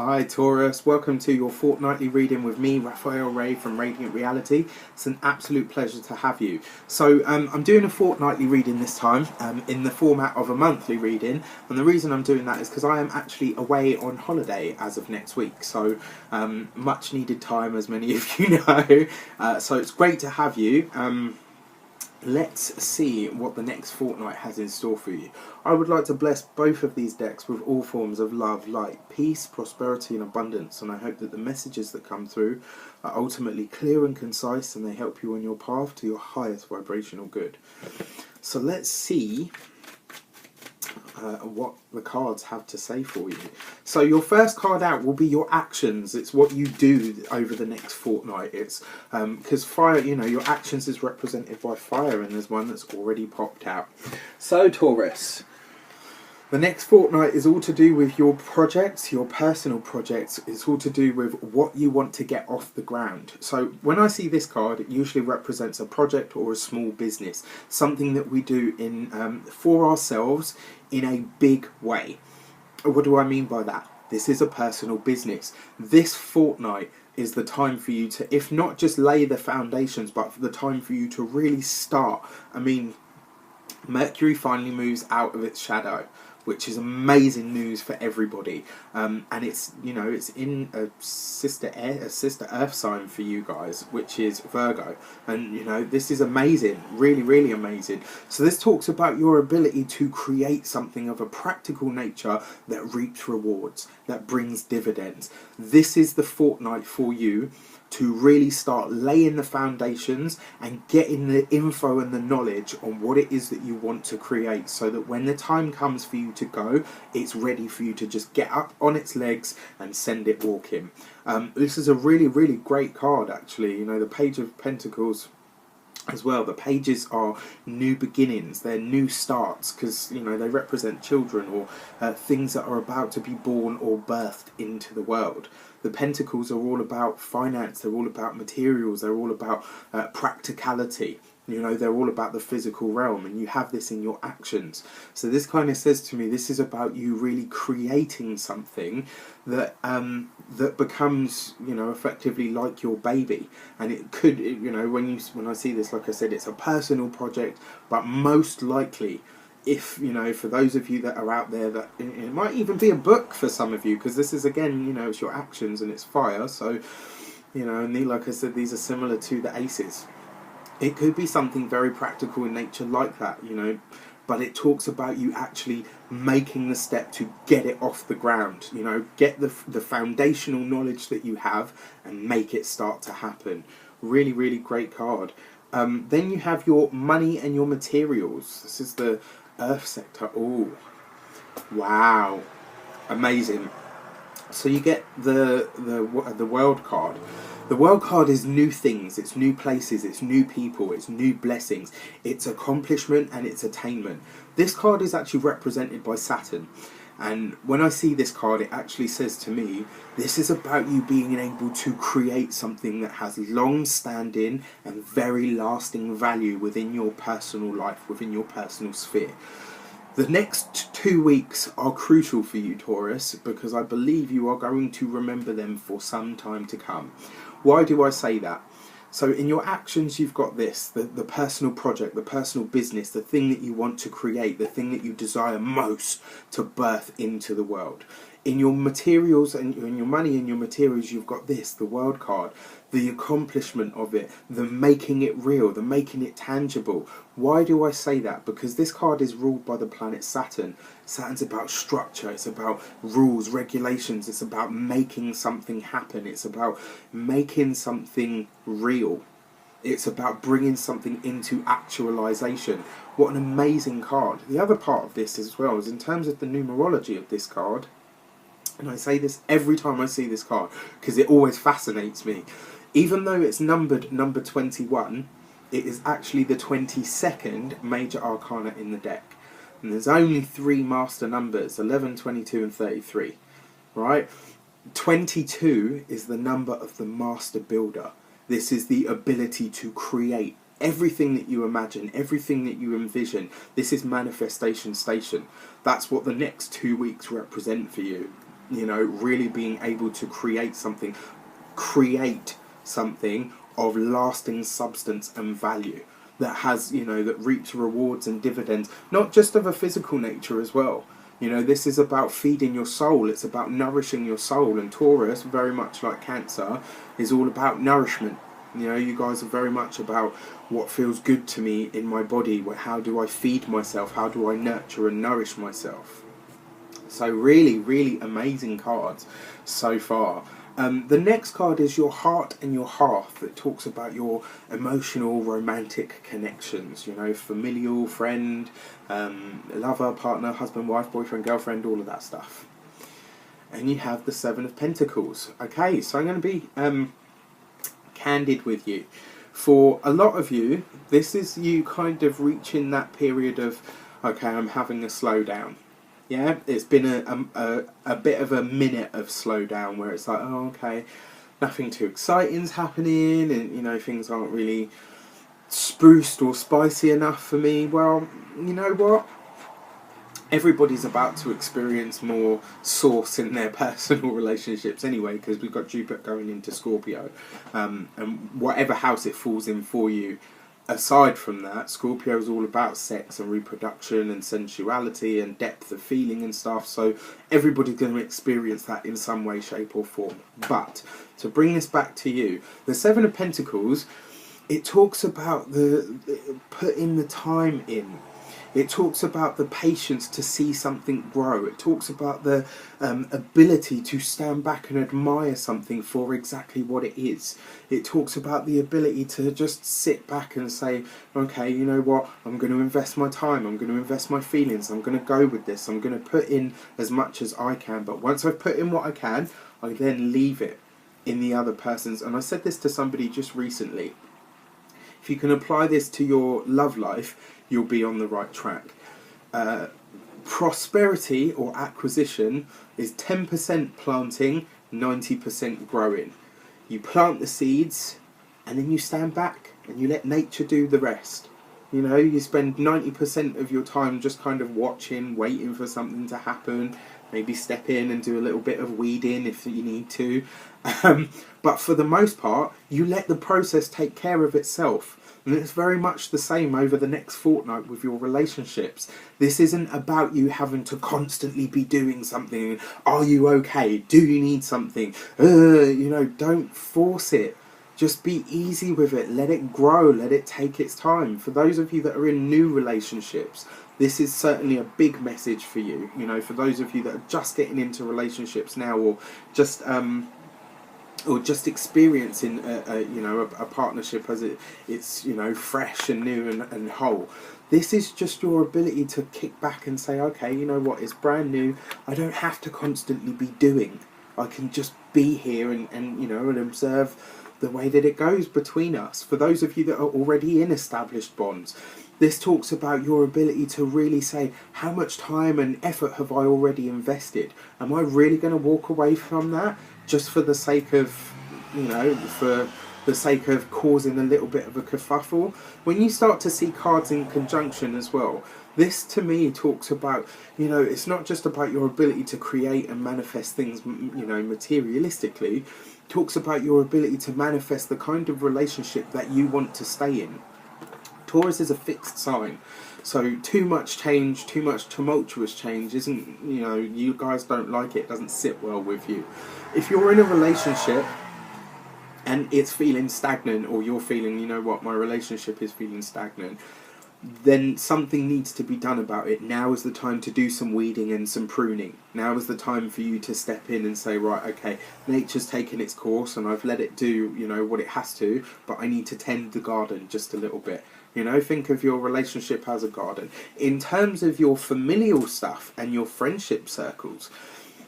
Hi Taurus, welcome to your fortnightly reading with me, Raphael Ray from Radiant Reality. It's an absolute pleasure to have you. So I'm doing a fortnightly reading this time in the format of a monthly reading, and the reason I'm doing that is because I am actually away on holiday as of next week, so much needed time, as many of you know. So it's great to have you. Let's see what the next fortnight has in store for you. I would like to bless both of these decks with all forms of love, light, peace, prosperity and abundance, and I hope that the messages that come through are ultimately clear and concise and they help you on your path to your highest vibrational good. So let's see what the cards have to say for you. So your first card out will be your actions. It's what you do over the next fortnight. It's because fire, you know, your actions is represented by fire, and there's one that's already popped out. So Taurus, the next fortnight is all to do with your projects, your personal projects. It's all to do with what you want to get off the ground. So when I see this card, it usually represents a project or a small business, something that we do in for ourselves in a big way. What do I mean by that? This is a personal business. This fortnight is the time for you to, if not just lay the foundations, but the time for you to really start. I mean, Mercury finally moves out of its shadow, which is amazing news for everybody, and it's, you know, it's in a sister Earth sign for you guys, which is Virgo, and you know, this is amazing, really amazing. So this talks about your ability to create something of a practical nature that reaps rewards, that brings dividends. This is the fortnight for you to really start laying the foundations and getting the info and the knowledge on what it is that you want to create, so that when the time comes for you to go, it's ready for you to just get up on its legs and send it walking. This is a really great card, actually. You know, the Page of Pentacles as well, the pages are new beginnings, they're new starts, because, you know, they represent children or things that are about to be born or birthed into the world. The Pentacles are all about finance, they're all about materials, they're all about practicality. You know, they're all about the physical realm, and you have this in your actions. So this kind of says to me, this is about you really creating something that that becomes, you know, effectively like your baby. And it could, you know, when I see this, like I said, it's a personal project, but most likely, if, you know, for those of you that are out there, that it might even be a book for some of you, because this is, again, you know, it's your actions and it's fire. So, you know, and like I said, these are similar to the aces. It could be something very practical in nature like that, you know, but it talks about you actually making the step to get it off the ground, you know, get the foundational knowledge that you have and make it start to happen. Really great card. Then you have your money and your materials. This is the Earth sector. Oh, wow, amazing. So you get the World card. The World card is new things, it's new places, it's new people, it's new blessings, it's accomplishment and it's attainment. This card is actually represented by Saturn. And when I see this card, it actually says to me, this is about you being able to create something that has long-standing and very lasting value within your personal life, within your personal sphere. The next 2 weeks are crucial for you, Taurus, because I believe you are going to remember them for some time to come. Why do I say that? So in your actions, you've got this, the personal project, the personal business, the thing that you want to create, the thing that you desire most to birth into the world. In your materials and in your money and your materials, you've got this, the World card, the accomplishment of it, the making it real, the making it tangible. Why do I say that? Because this card is ruled by the planet Saturn. Saturn's about structure, it's about rules, regulations, it's about making something happen, it's about making something real. It's about bringing something into actualization. What an amazing card. The other part of this as well is in terms of the numerology of this card, and I say this every time I see this card because it always fascinates me. Even though it's numbered number 21, it is actually the 22nd major arcana in the deck. And there's only 3 master numbers, 11, 22 and 33. Right? 22 is the number of the master builder. This is the ability to create everything that you imagine, everything that you envision. This is manifestation station. That's what the next 2 weeks represent for you. you know, really being able to create something of lasting substance and value that has, you know, that reaps rewards and dividends, not just of a physical nature as well. You know, this is about feeding your soul. It's about nourishing your soul. And Taurus, very much like Cancer, is all about nourishment. You know, you guys are very much about what feels good to me in my body. How do I feed myself? How do I nurture and nourish myself? So really, really amazing cards so far. The next card is your heart and your hearth. It talks about your emotional, romantic connections. You know, familial, friend, lover, partner, husband, wife, boyfriend, girlfriend, all of that stuff. And you have the Seven of Pentacles. Okay, so I'm going to be candid with you. For a lot of you, this is you kind of reaching that period of, okay, I'm having a slowdown. Yeah, it's been a bit of a minute of slowdown where it's like, oh, okay, nothing too exciting's happening, and, you know, things aren't really spruced or spicy enough for me. Well, you know what? Everybody's about to experience more source in their personal relationships anyway, because we've got Jupiter going into Scorpio, and whatever house it falls in for you. Aside from that, Scorpio is all about sex and reproduction and sensuality and depth of feeling and stuff, so everybody's going to experience that in some way, shape or form. But to bring this back to you, the Seven of Pentacles, it talks about the putting the time in. It talks about the patience to see something grow. It talks about the ability to stand back and admire something for exactly what it is. It talks about the ability to just sit back and say, okay, you know what, I'm going to invest my time, I'm going to invest my feelings, I'm going to go with this, I'm going to put in as much as I can. But once I've put in what I can, I then leave it in the other person's. And I said this to somebody just recently. If you can apply this to your love life, you'll be on the right track. Prosperity or acquisition is 10% planting, 90% growing. You plant the seeds and then you stand back and you let nature do the rest. You know, you spend 90% of your time just kind of watching, waiting for something to happen. Maybe step in and do a little bit of weeding if you need to. But for the most part, you let the process take care of itself. And it's very much the same over the next fortnight with your relationships. This isn't about you having to constantly be doing something. Are you okay? Do you need something? You know, don't force it. Just be easy with it. Let it grow. Let it take its time. For those of you that are in new relationships, this is certainly a big message for you. You know, for those of you that are just getting into relationships now, or just experiencing a partnership as it's you know, fresh and new and whole. This is just your ability to kick back and say, okay, you know what, it's brand new. I don't have to constantly be doing. I can just be here and you know, and observe the way that it goes between us. For those of you that are already in established bonds, this talks about your ability to really say, how much time and effort have I already invested? Am I really going to walk away from that just for the sake of, you know, for the sake of causing a little bit of a kerfuffle? When you start to see cards in conjunction as well, this to me talks about, you know, it's not just about your ability to create and manifest things, you know, materialistically. It talks about your ability to manifest the kind of relationship that you want to stay in. Taurus is a fixed sign, so too much change, too much tumultuous change isn't, you know, you guys don't like it, doesn't sit well with you. If you're in a relationship and it's feeling stagnant, or you're feeling, you know what, my relationship is feeling stagnant, then something needs to be done about it. Now is the time to do some weeding and some pruning. Now is the time for you to step in and say, right, okay, nature's taken its course and I've let it do, you know, what it has to, but I need to tend the garden just a little bit. You know, think of your relationship as a garden. In terms of your familial stuff and your friendship circles,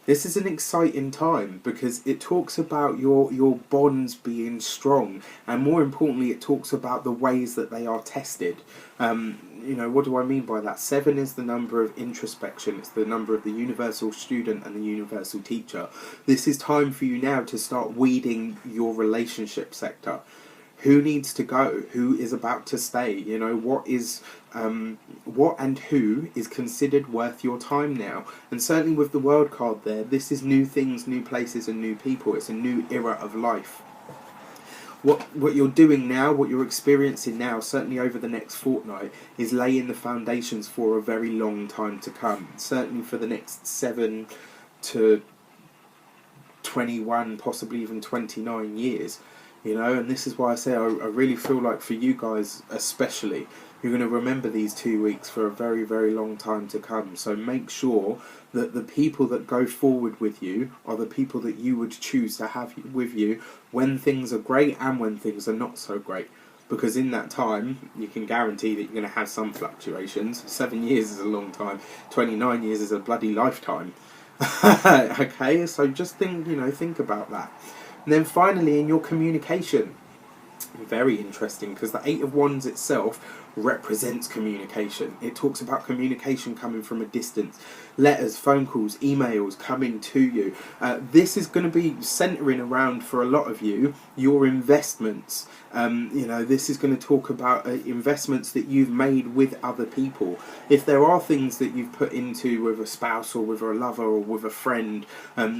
this is an exciting time because it talks about your bonds being strong, and more importantly, it talks about the ways that they are tested. You know, what do I mean by that? 7 is the number of introspection. It's the number of the universal student and the universal teacher. This is time for you now to start weeding your relationship sector. who needs to go, who is about to stay, you know, what and who is considered worth your time now. And certainly with the World card there, this is new things, new places and new people. It's a new era of life. What you're doing now, what you're experiencing now, certainly over the next fortnight, is laying the foundations for a very long time to come. Certainly for the next 7 to 21, possibly even 29 years. You know, and this is why I say I really feel like for you guys especially, you're going to remember these 2 weeks for a very, very long time to come. So make sure that the people that go forward with you are the people that you would choose to have with you when things are great and when things are not so great. Because in that time, you can guarantee that you're going to have some fluctuations. 7 years is a long time. 29 years is a bloody lifetime. Okay, so just think about that. And then finally, in your communication, very interesting, because the Eight of Wands itself represents communication. It talks about communication coming from a distance, letters, phone calls, emails coming to you. This is going to be centering around, for a lot of you, your investments. This is going to talk about investments that you've made with other people. If there are things that you've put into with a spouse or with a lover or with a friend,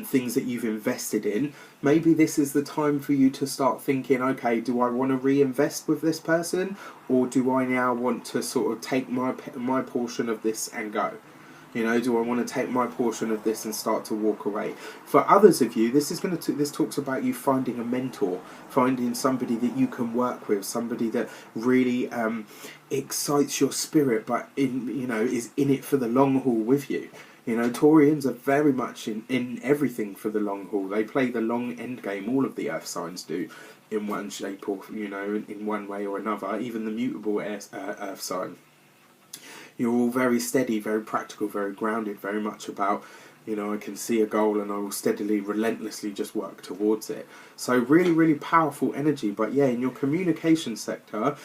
things that you've invested in, maybe this is the time for you to start thinking, okay, do I want to reinvest with this person, or do I now want to sort of take my portion of this and go? You know, do I want to take my portion of this and start to walk away? For others of you, this talks about you finding a mentor, finding somebody that you can work with, somebody that really excites your spirit, but is in it for the long haul with you. You know, Taurians are very much in everything for the long haul. They play the long end game. All of the earth signs do, in one shape or in one way or another. Even the mutable earth sign. You're all very steady, very practical, very grounded, very much about, I can see a goal and I will steadily, relentlessly just work towards it. So really, really powerful energy. But yeah, in your communication sector,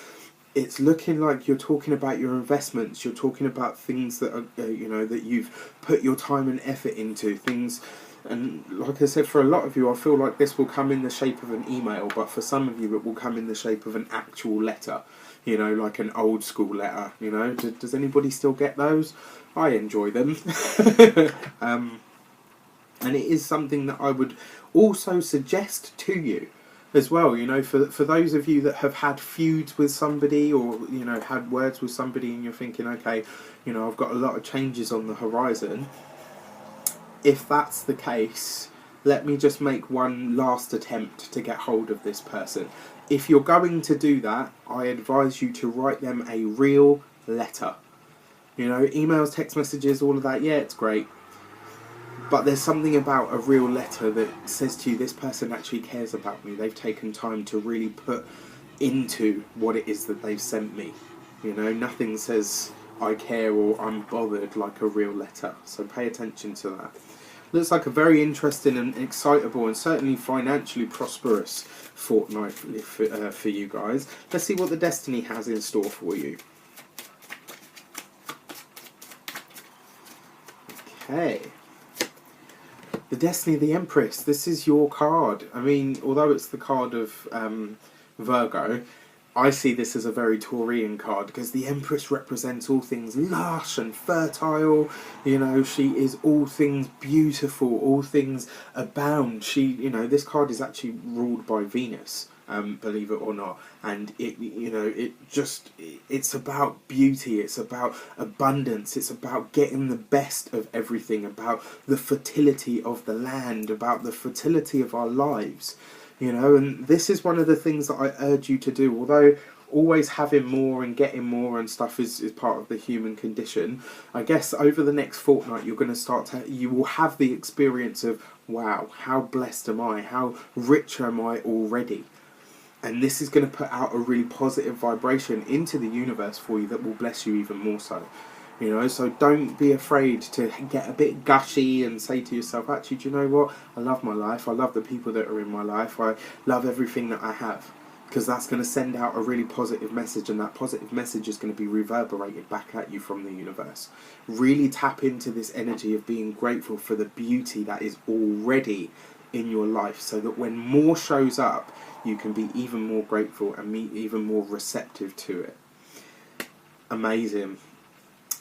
it's looking like you're talking about your investments. You're talking about things that are, that you've put your time and effort into. Things, and like I said, for a lot of you, I feel like this will come in the shape of an email, but for some of you, it will come in the shape of an actual letter. Like an old school letter. Does anybody still get those? I enjoy them. And it is something that I would also suggest to you as well, for those of you that have had feuds with somebody, or had words with somebody, and you're thinking, okay, I've got a lot of changes on the horizon. If that's the case, let me just make one last attempt to get hold of this person. If you're going to do that, I advise you to write them a real letter. Emails, text messages, all of that, yeah, it's great. But there's something about a real letter that says to you, this person actually cares about me. They've taken time to really put into what it is that they've sent me. Nothing says I care or I'm bothered like a real letter. So pay attention to that. Looks like a very interesting and excitable and certainly financially prosperous fortnight for you guys. Let's see what the destiny has in store for you. Okay. The Destiny of the Empress. This is your card. I mean, although it's the card of Virgo, I see this as a very Taurian card, because the Empress represents all things lush and fertile. She is all things beautiful, all things abound. This card is actually ruled by Venus, believe it or not, and it's about beauty, it's about abundance, it's about getting the best of everything, about the fertility of the land, about the fertility of our lives. And this is one of the things that I urge you to do. Although always having more and getting more and stuff is part of the human condition, I guess over the next fortnight you're going to you will have the experience of, wow, how blessed am I? How rich am I already? And this is going to put out a really positive vibration into the universe for you that will bless you even more so. So don't be afraid to get a bit gushy and say to yourself, actually, do you know what? I love my life. I love the people that are in my life. I love everything that I have. Because that's going to send out a really positive message, and that positive message is going to be reverberated back at you from the universe. Really tap into this energy of being grateful for the beauty that is already in your life, so that when more shows up, you can be even more grateful and be even more receptive to it. Amazing.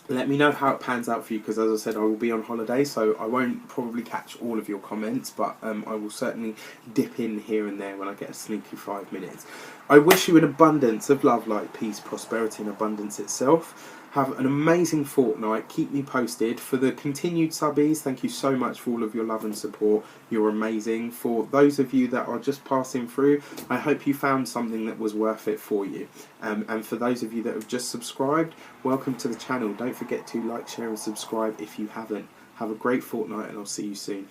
Let me know how it pans out for you, because as I said, I will be on holiday, so I won't probably catch all of your comments, but I will certainly dip in here and there when I get a sneaky 5 minutes. I wish you an abundance of love, light, peace, prosperity and abundance itself. Have an amazing fortnight. Keep me posted. For the continued subbies, thank you so much for all of your love and support. You're amazing. For those of you that are just passing through, I hope you found something that was worth it for you. And for those of you that have just subscribed, welcome to the channel. Don't forget to like, share and subscribe if you haven't. Have a great fortnight, and I'll see you soon.